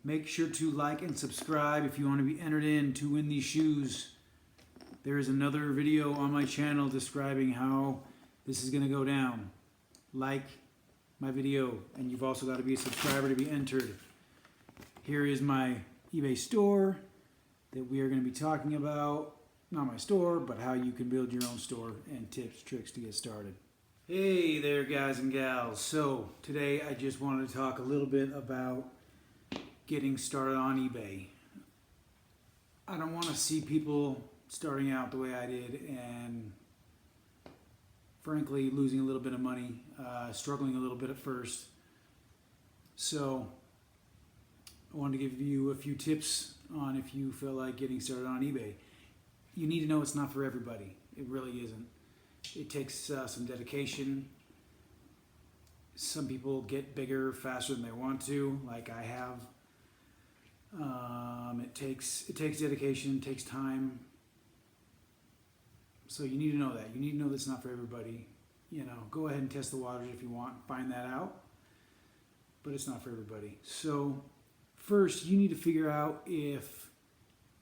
Make sure to like and subscribe if you want to be entered in to win these shoes. There is another video on my channel describing how this is going to go down. Like my video, and you've also got to be a subscriber to be entered. Here is my eBay store that we are going to be talking about. Not my store, but how you can build your own store and tips, tricks to get started. Hey there, guys and gals. So today I just wanted to talk a little bit about getting started on eBay. I don't want to see people starting out the way I did and frankly losing a little bit of money, struggling a little bit at first. So I wanted to give you a few tips on if you feel like getting started on eBay. You need to know it's not for everybody. It really isn't. It takes some dedication. Some people get bigger faster than they want to, like I have. It takes dedication, it takes time. So you need to know that. You need to know that it's not for everybody. You know, go ahead and test the waters if you want, find that out. But it's not for everybody. So first, you need to figure out if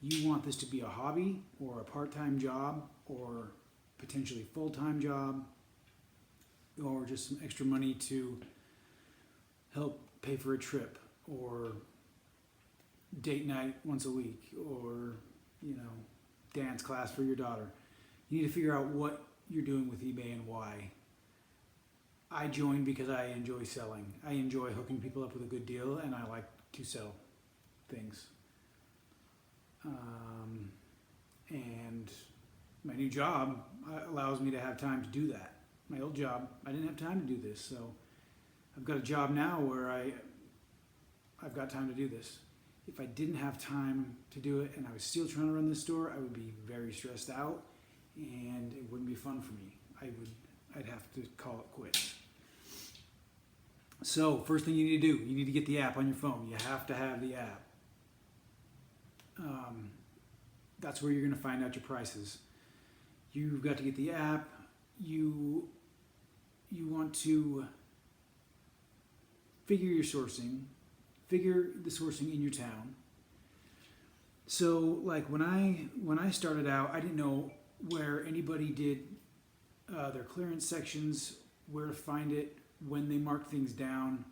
you want this to be a hobby or a part-time job or potentially full-time job or just some extra money to help pay for a trip or date night once a week or, you know, dance class for your daughter. You need to figure out what you're doing with eBay and why. I joined because I enjoy selling. I enjoy hooking people up with a good deal, and I like to sell things. And my new job allows me to have time to do that. My old job, I didn't have time to do this, so I've got a job now where I've got time to do this. If I didn't have time to do it and I was still trying to run this store, I would be very stressed out and it wouldn't be fun for me. I'd have to call it quits. So first thing you need to do, you need to get the app on your phone. You have to have the app. That's where you're going to find out your prices. You've got to get the app. You want to figure your sourcing, figure the sourcing in your town. So like when I started out, I didn't know where anybody did their clearance sections, where to find it, when they marked things down.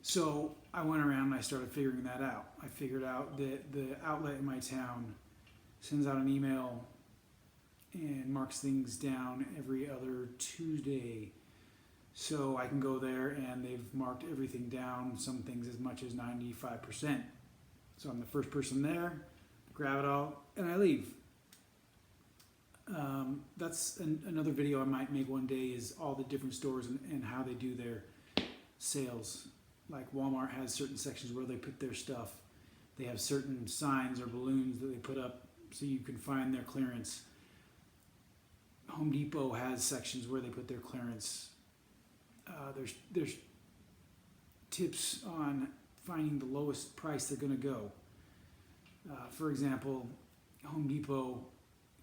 So I went around and I started figuring that out. I figured out that the outlet in my town sends out an email and marks things down every other Tuesday. So I can go there and they've marked everything down, some things as much as 95%. So I'm the first person there, grab it all, and I leave. That's another video I might make one day, is all the different stores and how they do their sales. Like Walmart has certain sections where they put their stuff. They have certain signs or balloons that they put up so you can find their clearance. Home Depot has sections where they put their clearance. There's tips on finding the lowest price they're going to go. For example, Home Depot,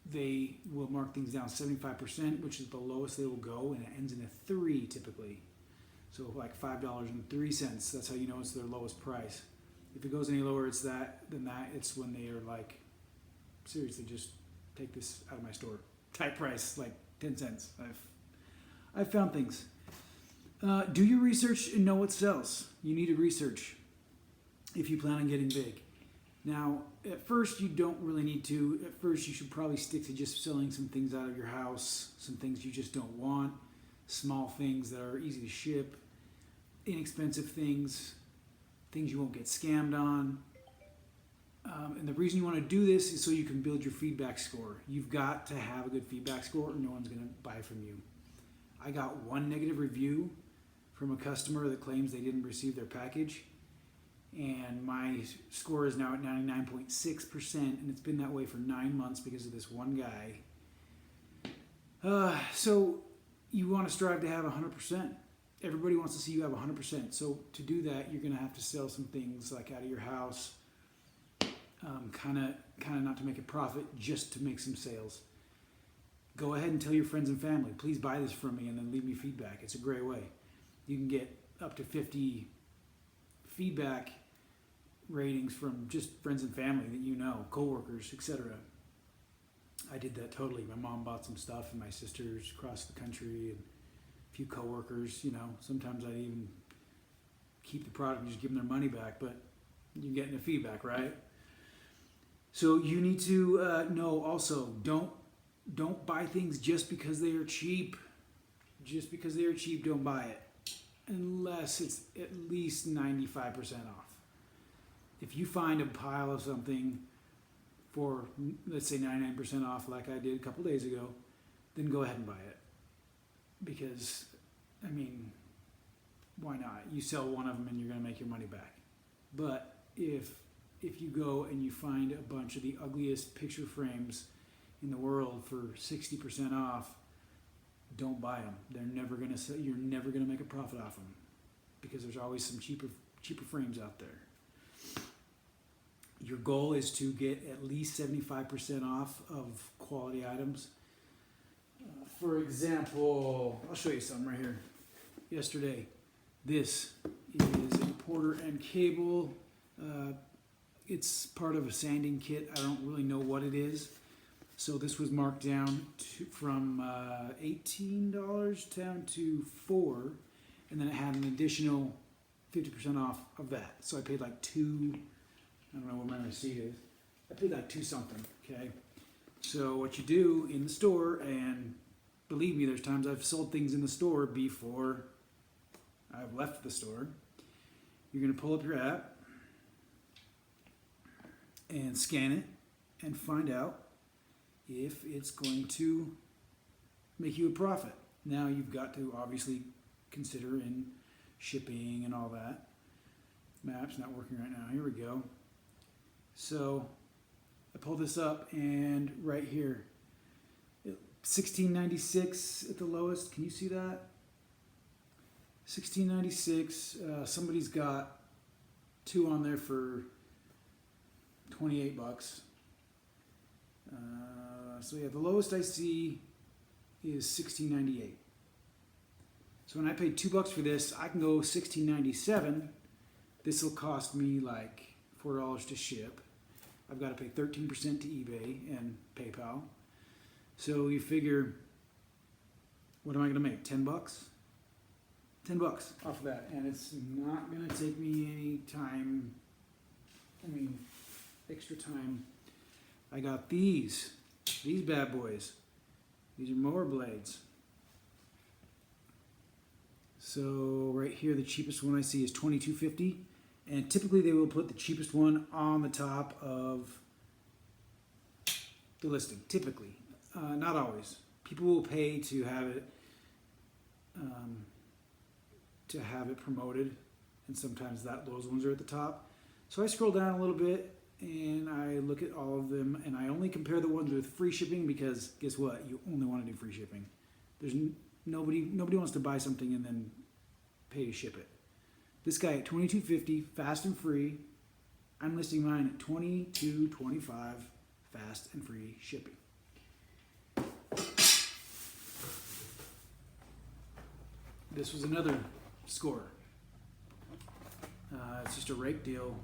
they will mark things down 75%, which is the lowest they will go, and it ends in a 3 typically. So like $5.03, that's how you know it's their lowest price. If it goes any lower than that, it's when they are like, seriously, just take this out of my store. Type price, like 10 cents. I've found things. Do your research and know what sells. You need to research if you plan on getting big. Now, at first you don't really need to. At first you should probably stick to just selling some things out of your house, some things you just don't want, small things that are easy to ship, inexpensive things, things you won't get scammed on. And the reason you want to do this is so you can build your feedback score. You've got to have a good feedback score or no one's going to buy from you. I got one negative review from a customer that claims they didn't receive their package, and my score is now at 99.6%, and it's been that way for 9 months because of this one guy. So you want to strive to have 100%. Everybody wants to see you have 100%. So to do that, you're going to have to sell some things like out of your house, kind of not to make a profit, just to make some sales. Go ahead and tell your friends and family, please buy this from me, and then leave me feedback. It's a great way. You can get up to 50 feedback ratings from just friends and family that you know, coworkers, etc. I did that totally. My mom bought some stuff, and my sisters across the country, and a few coworkers. You know, sometimes I even keep the product and just give them their money back, but you're getting the feedback, right? So you need to know also, don't buy things just because they are cheap. Just because they are cheap, don't buy it. Unless it's at least 95% off. If you find a pile of something for, let's say, 99% off like I did a couple days ago, then go ahead and buy it. Because, I mean, why not? You sell one of them and you're going to make your money back. But if you go and you find a bunch of the ugliest picture frames in the world for 60% off, don't buy them. They're never going to sell. You're never going to make a profit off them because there's always some cheaper frames out there. Your goal is to get at least 75% off of quality items. For example, I'll show you something right here. Yesterday, this is a Porter and Cable. It's part of a sanding kit. I don't really know what it is. So this was marked down from $18 down to $4, and then it had an additional 50% off of that. So I paid like $2. I don't know what my receipt is. I paid like $2 something. Okay. So what you do in the store, and believe me, there's times I've sold things in the store before I've left the store. You're going to pull up your app and scan it and find out if it's going to make you a profit. Now you've got to obviously consider in shipping and all that. Map's not working right now. Here we go. So I pull this up, and right here, $16.96 at the lowest. Can you see that? $16.96. Somebody's got 2 on there for $28. So yeah, the lowest I see is $16.98. So when I paid $2 for this, I can go $16.97. This will cost me like $4 to ship. I've got to pay 13% to eBay and PayPal. So you figure, what am I going to make? $10? $10 off of that, and it's not going to take me any time. Extra time. I got these bad boys. These are mower blades. So right here, the cheapest one I see is $22.50, and typically they will put the cheapest one on the top of the listing. Typically, not always. People will pay to have it promoted, and sometimes those ones are at the top. So I scroll down a little bit and I look at all of them, and I only compare the ones with free shipping, because guess what? You only want to do free shipping. There's nobody wants to buy something and then pay to ship it. This guy at $22.50, fast and free. I'm listing mine at $22.25, fast and free shipping. This was another score. It's just a rake deal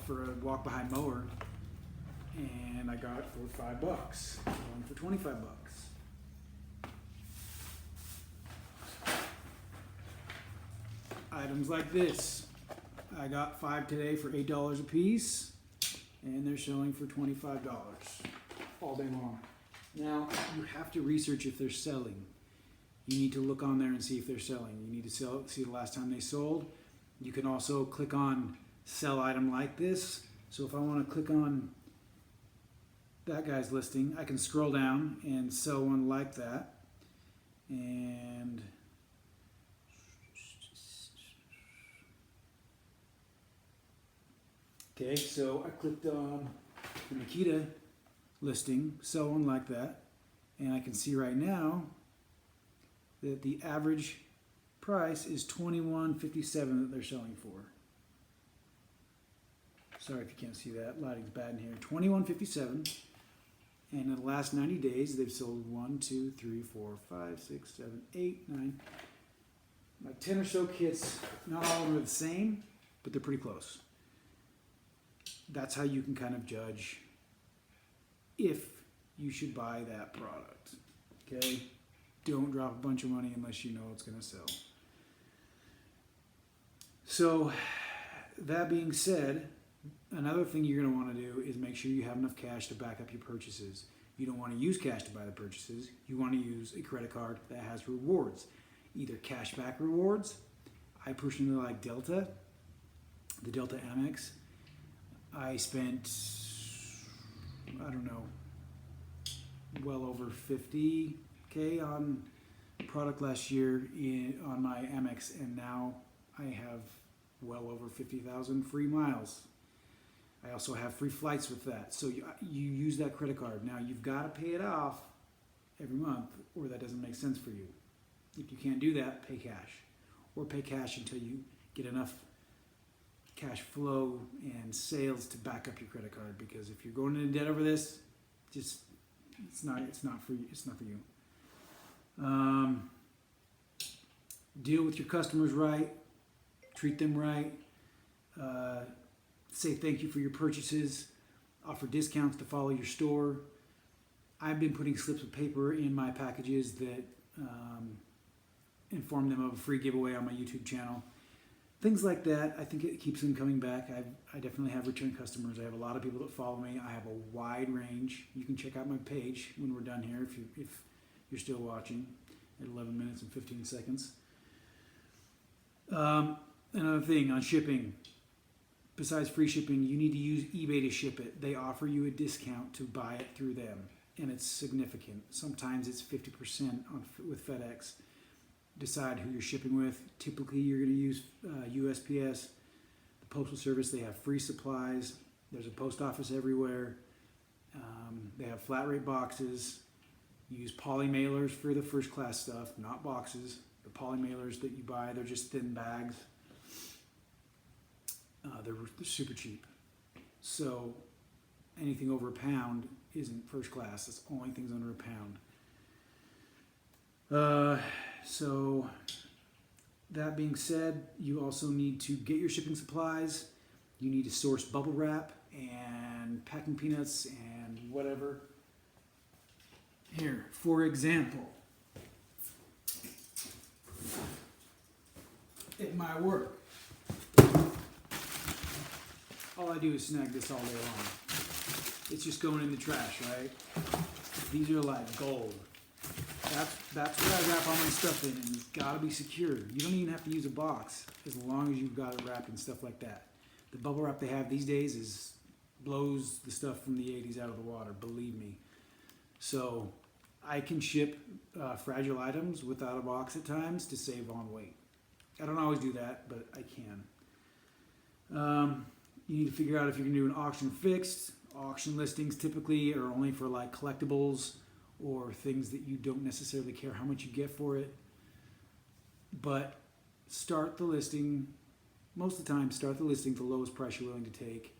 for a walk-behind mower, and I got it for $5, going for $25. Items like this, I got 5 today for $8 a piece, and they're selling for $25 all day long. Now, you have to research if they're selling. You need to look on there and see if they're selling. You need to see the last time they sold. You can also click on sell item like this. So if I want to click on that guy's listing, I can scroll down and sell one like that. And okay, so I clicked on the Nikita listing, sell one like that, and I can see right now that the average price is $21.57 that they're selling for. Sorry if you can't see that, lighting's bad in here. $21.57, and in the last 90 days they've sold 1, 2, 3, 4, 5, 6, 7, 8, 9, like 10 or so kits. Not all of them are the same, but they're pretty close. that's how you can kind of judge if you should buy that product. Okay? Don't drop a bunch of money unless you know it's going to sell. So, that being said, another thing you're going to want to do is make sure you have enough cash to back up your purchases. You don't want to use cash to buy the purchases. You want to use a credit card that has rewards, either cashback rewards. I personally like Delta, the Delta Amex. I spent, I don't know, well over $50K on product last year on my Amex, and now I have well over 50,000 free miles. I also have free flights with that. So you use that credit card. Now you've got to pay it off every month, or that doesn't make sense for you. If you can't do that, pay cash. Or pay cash until you get enough cash flow and sales to back up your credit card. Because if you're going into debt over this, just it's not for you. It's not for you. Deal with your customers right. Treat them right. Say thank you for your purchases. Offer discounts to follow your store. I've been putting slips of paper in my packages that inform them of a free giveaway on my YouTube channel. Things like that. I think it keeps them coming back. I definitely have return customers. I have a lot of people that follow me. I have a wide range. You can check out my page when we're done here if you're still watching at 11 minutes and 15 seconds. Another thing on shipping. Besides free shipping, you need to use eBay to ship it. They offer you a discount to buy it through them, and it's significant. Sometimes it's 50% with FedEx. Decide who you're shipping with. Typically, you're going to use USPS, the Postal Service. They have free supplies. There's a post office everywhere. They have flat rate boxes. Use poly mailers for the first class stuff, not boxes. The poly mailers that you buy, they're just thin bags. They're super cheap. So anything over a pound isn't first class. It's only things under a pound. So that being said, you also need to get your shipping supplies. You need to source bubble wrap and packing peanuts and whatever. Here, for example, at my work, all I do is snag this all day long. It's just going in the trash, right? These are like gold. That's what I wrap all my stuff in, and it's got to be secure. You don't even have to use a box as long as you've got it wrapped and stuff like that. The bubble wrap they have these days blows the stuff from the 80s out of the water, believe me. So I can ship fragile items without a box at times to save on weight. I don't always do that, but I can. You need to figure out if you're going to do an auction fixed. Auction listings typically are only for like collectibles or things that you don't necessarily care how much you get for it. But start the listing, most of the time, start the listing the lowest price you're willing to take,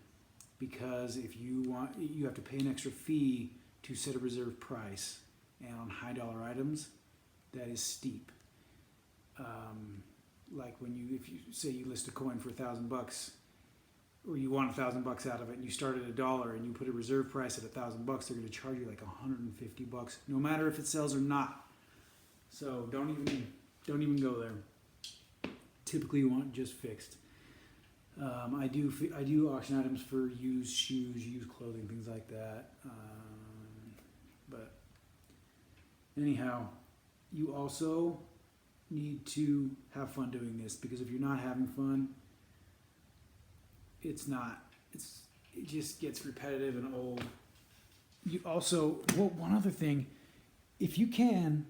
because if you want, you have to pay an extra fee to set a reserve price. And on high dollar items, that is steep. Like if you say you list a coin for $1,000, or you want $1,000 out of it, and you start at $1 and you put a reserve price at $1,000, they're going to charge you like $150, no matter if it sells or not. So don't even go there. Typically, you want just fixed. I do auction items for used shoes, used clothing, things like that. But anyhow, you also need to have fun doing this, because if you're not having fun, it just gets repetitive and old. You also, one other thing, if you can,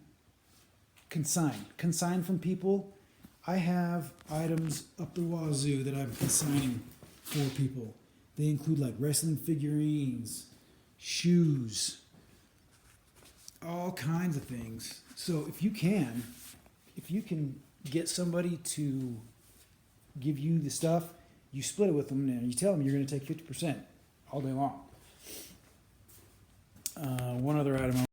consign from people. I have items up the wazoo that I'm consigning for people. They include like wrestling figurines, shoes, all kinds of things. So if you can get somebody to give you the stuff, you split it with them and you tell them you're going to take 50% all day long. One other item